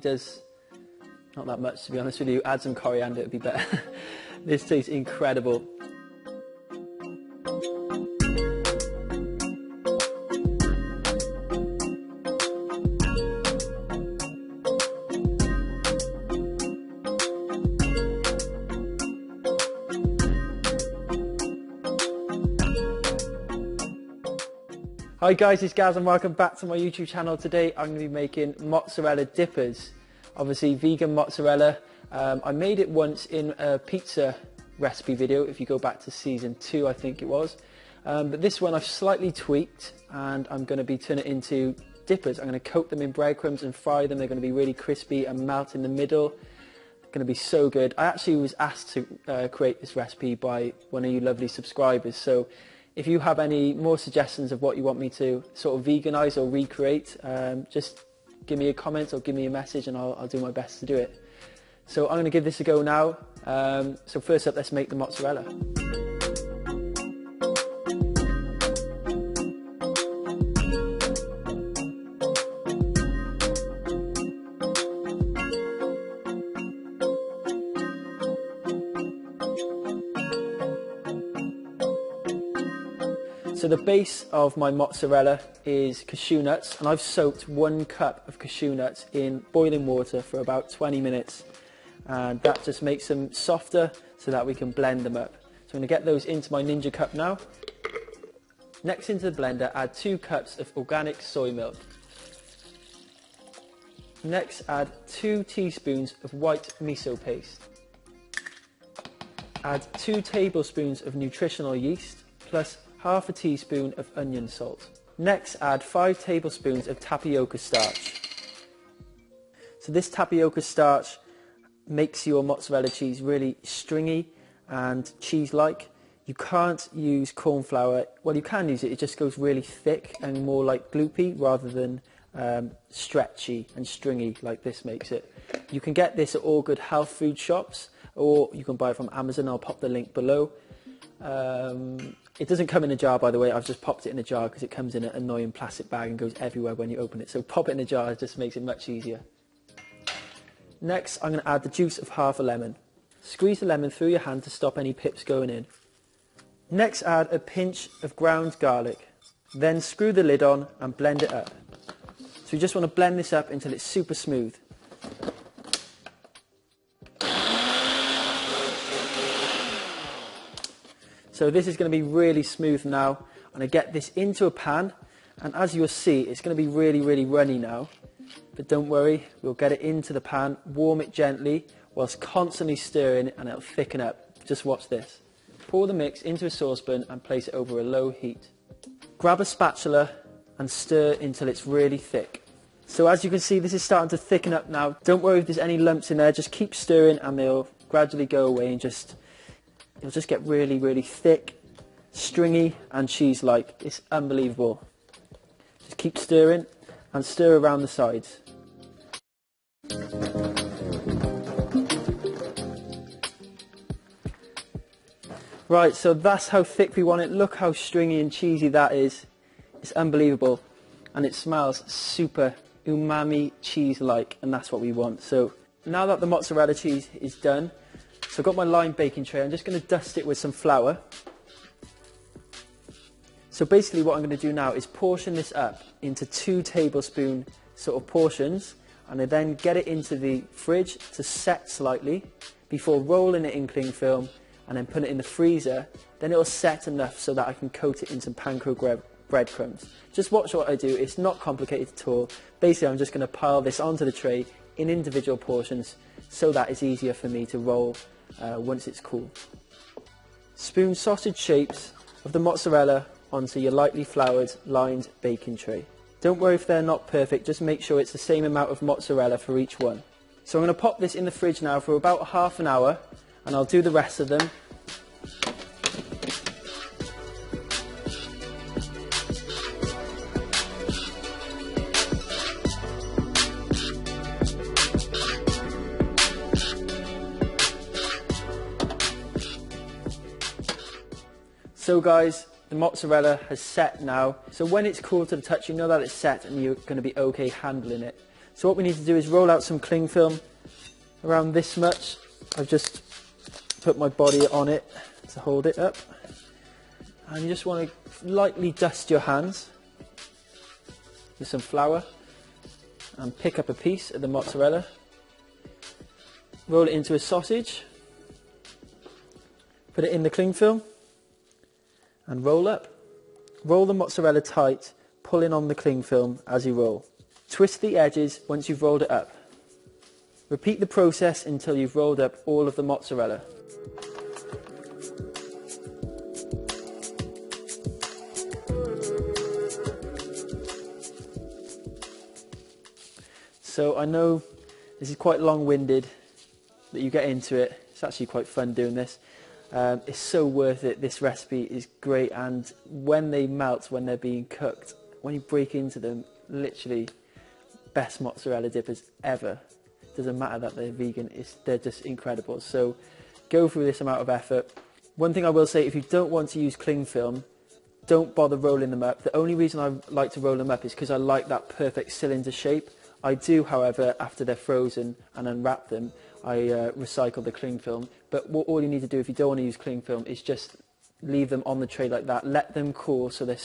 Does not that much, to be honest with you. Add some coriander, it'd be better. This tastes incredible. Hi guys, it's Gaz and welcome back to my YouTube channel. Today I'm going to be making mozzarella dippers. Obviously vegan mozzarella. I made it once in a pizza recipe video, if you go back to season 2 I think it was. But this one I've slightly tweaked and I'm going to be turning it into dippers. I'm going to coat them in breadcrumbs and fry them. They're going to be really crispy and melt in the middle. Going to be so good. I actually was asked to create this recipe by one of you lovely subscribers, so if you have any more suggestions of what you want me to sort of veganize or recreate, just give me a comment or give me a message and I'll do my best to do it. So I'm going to give this a go now. So first up, let's make the mozzarella. So the base of my mozzarella is cashew nuts, and I've soaked 1 cup of cashew nuts in boiling water for about 20 minutes, and that just makes them softer so that we can blend them up. So I'm going to get those into my Ninja cup now. Next, into the blender, add 2 cups of organic soy milk. Next, add 2 teaspoons of white miso paste. Add 2 tablespoons of nutritional yeast plus half a teaspoon of onion salt. Next, add 5 tablespoons of tapioca starch. So this tapioca starch makes your mozzarella cheese really stringy and cheese-like. You can't use corn flour. Well, you can use it, it just goes really thick and more like gloopy rather than stretchy and stringy like this makes it. You can get this at all good health food shops, or you can buy it from Amazon. I'll pop the link below. It doesn't come in a jar, by the way. I've just popped it in a jar because it comes in an annoying plastic bag and goes everywhere when you open it. So pop it in a jar, it just makes it much easier. Next, I'm going to add the juice of half a lemon. Squeeze the lemon through your hand to stop any pips going in. Next, add a pinch of ground garlic. Then screw the lid on and blend it up. So you just want to blend this up until it's super smooth. So this is going to be really smooth now. I'm going to get this into a pan, and as you'll see, it's going to be really runny now. But don't worry, we'll get it into the pan, warm it gently whilst constantly stirring, and it'll thicken up. Just watch this. Pour the mix into a saucepan and place it over a low heat. Grab a spatula and stir until it's really thick. So as you can see, this is starting to thicken up now. Don't worry if there's any lumps in there, just keep stirring and they'll gradually go away and it'll just get really thick, stringy and cheese-like. It's unbelievable. Just keep stirring and stir around the sides. Right, so that's how thick we want it. Look how stringy and cheesy that is. It's unbelievable. And it smells super umami cheese-like, and that's what we want. So now that the mozzarella cheese is done, so I've got my lime baking tray. I'm just going to dust it with some flour. So basically what I'm going to do now is portion this up into 2 tablespoon sort of portions, and I then get it into the fridge to set slightly before rolling it in cling film and then put it in the freezer. Then it'll set enough so that I can coat it in some panko breadcrumbs. Just watch what I do. It's not complicated at all. Basically I'm just going to pile this onto the tray in individual portions so that it's easier for me to roll once it's cool. Spoon sausage shapes of the mozzarella onto your lightly floured lined baking tray. Don't worry if they're not perfect, just make sure it's the same amount of mozzarella for each one. So I'm going to pop this in the fridge now for about half an hour, and I'll do the rest of them. So guys, the mozzarella has set now. So when it's cool to the touch, you know that it's set and you're going to be okay handling it. So what we need to do is roll out some cling film around this much. I've just put my body on it to hold it up. And you just want to lightly dust your hands with some flour and pick up a piece of the mozzarella. Roll it into a sausage. Put it in the cling film and roll up. Roll the mozzarella tight, pulling on the cling film as you roll. Twist the edges once you've rolled it up. Repeat the process until you've rolled up all of the mozzarella. So I know this is quite long-winded that you get into it. It's actually quite fun doing this. It's so worth it. This recipe is great, and when they melt, when they're being cooked, when you break into them, literally best mozzarella dippers ever. Doesn't matter that they're vegan, they're just incredible. So go through this amount of effort. One thing I will say, if you don't want to use cling film, don't bother rolling them up. The only reason I like to roll them up is because I like that perfect cylinder shape. I do, however, after they're frozen and unwrap them, I recycle the cling film. But all you need to do if you don't want to use cling film is just leave them on the tray like that. Let them cool so they're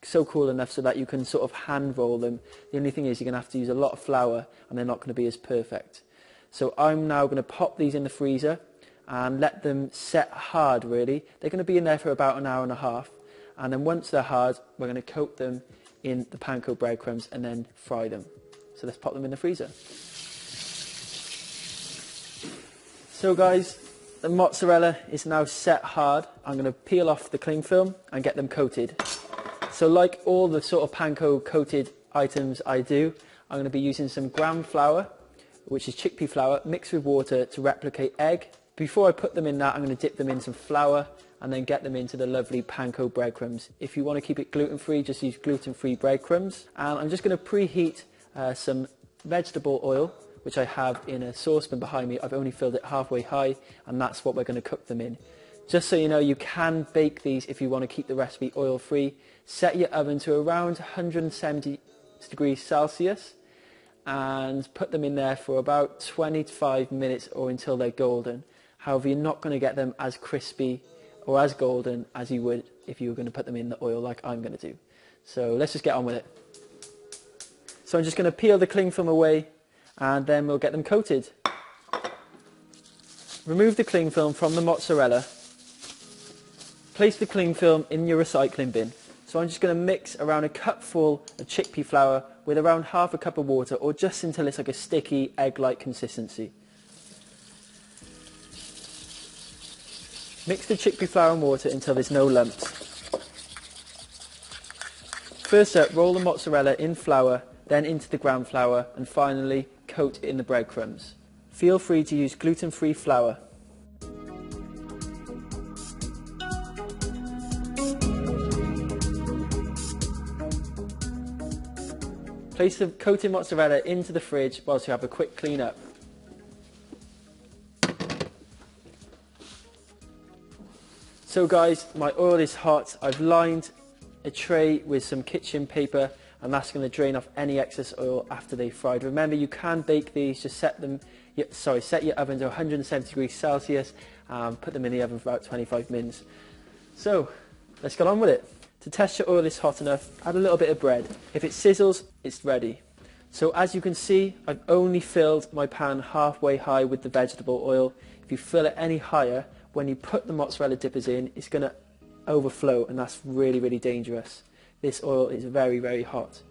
so cool enough so that you can sort of hand roll them. The only thing is you're going to have to use a lot of flour and they're not going to be as perfect. So I'm now going to pop these in the freezer and let them set hard really. They're going to be in there for about an hour and a half. And then once they're hard, we're going to coat them in the panko breadcrumbs and then fry them. So let's pop them in the freezer. So guys, the mozzarella is now set hard. I'm going to peel off the cling film and get them coated. So like all the sort of panko coated items I do, I'm going to be using some gram flour, which is chickpea flour, mixed with water to replicate egg. Before I put them in that, I'm going to dip them in some flour and then get them into the lovely panko breadcrumbs. If you want to keep it gluten-free, just use gluten-free breadcrumbs. And I'm just going to preheat some vegetable oil, which I have in a saucepan behind me. I've only filled it halfway high, and that's what we're going to cook them in. Just so you know, you can bake these if you want to keep the recipe oil-free. Set your oven to around 170 degrees Celsius and put them in there for about 25 minutes or until they're golden. However, you're not going to get them as crispy or as golden as you would if you were going to put them in the oil like I'm going to do. So let's just get on with it. So I'm just going to peel the cling film away and then we'll get them coated. Remove the cling film from the mozzarella. Place the cling film in your recycling bin. So I'm just going to mix around a cupful of chickpea flour with around half a cup of water, or just until it's like a sticky egg-like consistency. Mix the chickpea flour and water until there's no lumps. First up, roll the mozzarella in flour, then into the gram flour, and finally coat it in the breadcrumbs. Feel free to use gluten-free flour. Place the coated mozzarella into the fridge whilst you have a quick clean up. So guys, my oil is hot. I've lined a tray with some kitchen paper, and that's going to drain off any excess oil after they've fried. Remember, you can bake these, just set your oven to 170 degrees Celsius and put them in the oven for about 25 minutes. So let's get on with it. To test your oil is hot enough, add a little bit of bread. If it sizzles, it's ready. So as you can see, I've only filled my pan halfway high with the vegetable oil. If you fill it any higher, when you put the mozzarella dippers in, it's going to overflow, and that's really, really dangerous. This oil is very, very hot.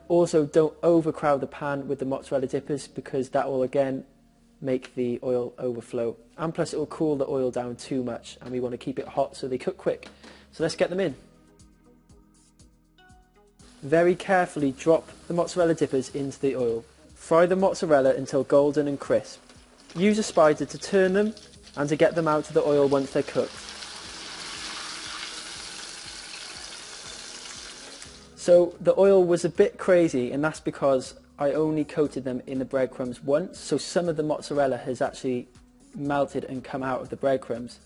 Also, don't overcrowd the pan with the mozzarella dippers, because that will again make the oil overflow. And plus it will cool the oil down too much, and we want to keep it hot so they cook quick. So let's get them in. Very carefully drop the mozzarella dippers into the oil. Fry the mozzarella until golden and crisp. Use a spider to turn them and to get them out of the oil once they're cooked. So the oil was a bit crazy, and that's because I only coated them in the breadcrumbs once, so some of the mozzarella has actually melted and come out of the breadcrumbs.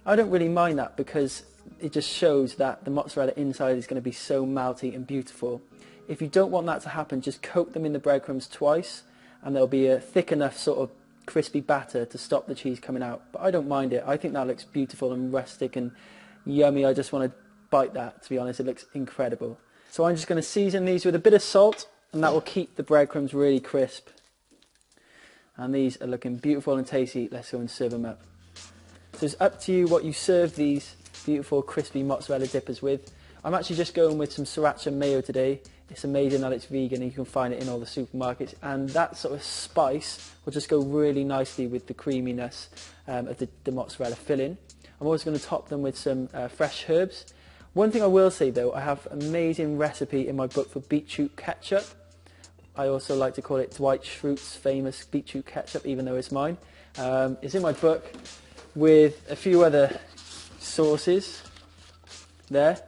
I don't really mind that, because it just shows that the mozzarella inside is going to be so melty and beautiful. If you don't want that to happen, just coat them in the breadcrumbs twice and there'll be a thick enough sort of crispy batter to stop the cheese coming out. But I don't mind it. I think that looks beautiful and rustic and yummy. I just want to bite that, to be honest. It looks incredible. So I'm just going to season these with a bit of salt, and that will keep the breadcrumbs really crisp. And these are looking beautiful and tasty. Let's go and serve them up. So it's up to you what you serve these beautiful crispy mozzarella dippers with. I'm actually just going with some Sriracha Mayo today. It's amazing that it's vegan and you can find it in all the supermarkets, and that sort of spice will just go really nicely with the creaminess of the mozzarella filling. I'm also going to top them with some fresh herbs. One thing I will say though, I have an amazing recipe in my book for beetroot ketchup. I also like to call it Dwight Schrute's famous beetroot ketchup, even though it's mine. It's in my book with a few other sauces there.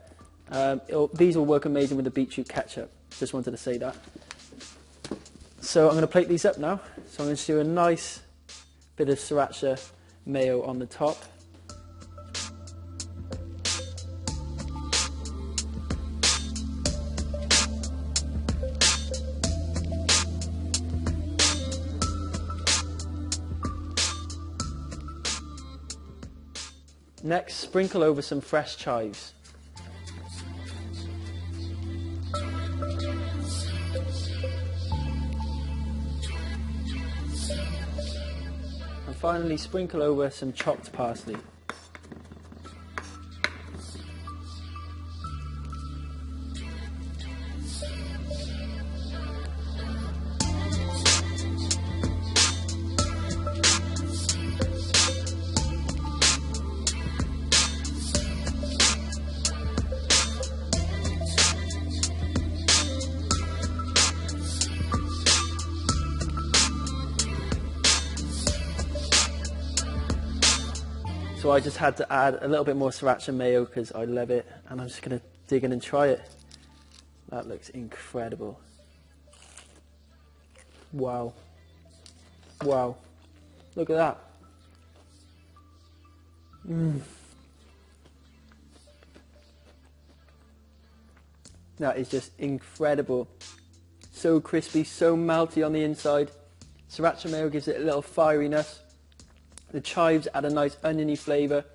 These will work amazing with the beetroot ketchup. Just wanted to say that. So I'm going to plate these up now. So I'm going to do a nice bit of Sriracha Mayo on the top. Next, sprinkle over some fresh chives. And finally, sprinkle over some chopped parsley. So I just had to add a little bit more Sriracha Mayo because I love it, and I'm just going to dig in and try it. That looks incredible. Wow. Wow. Look at that. That is just incredible. So crispy, so melty on the inside. Sriracha Mayo gives it a little fieriness. The chives add a nice oniony flavour,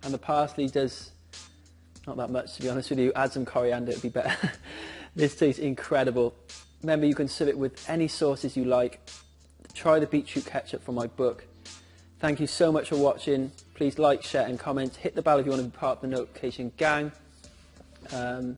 and the parsley does not that much, to be honest with you. Add some coriander, it'd be better. This tastes incredible. Remember, you can serve it with any sauces you like. Try the beetroot ketchup from my book. Thank you so much for watching. Please like, share and comment. Hit the bell if you want to be part of the notification gang.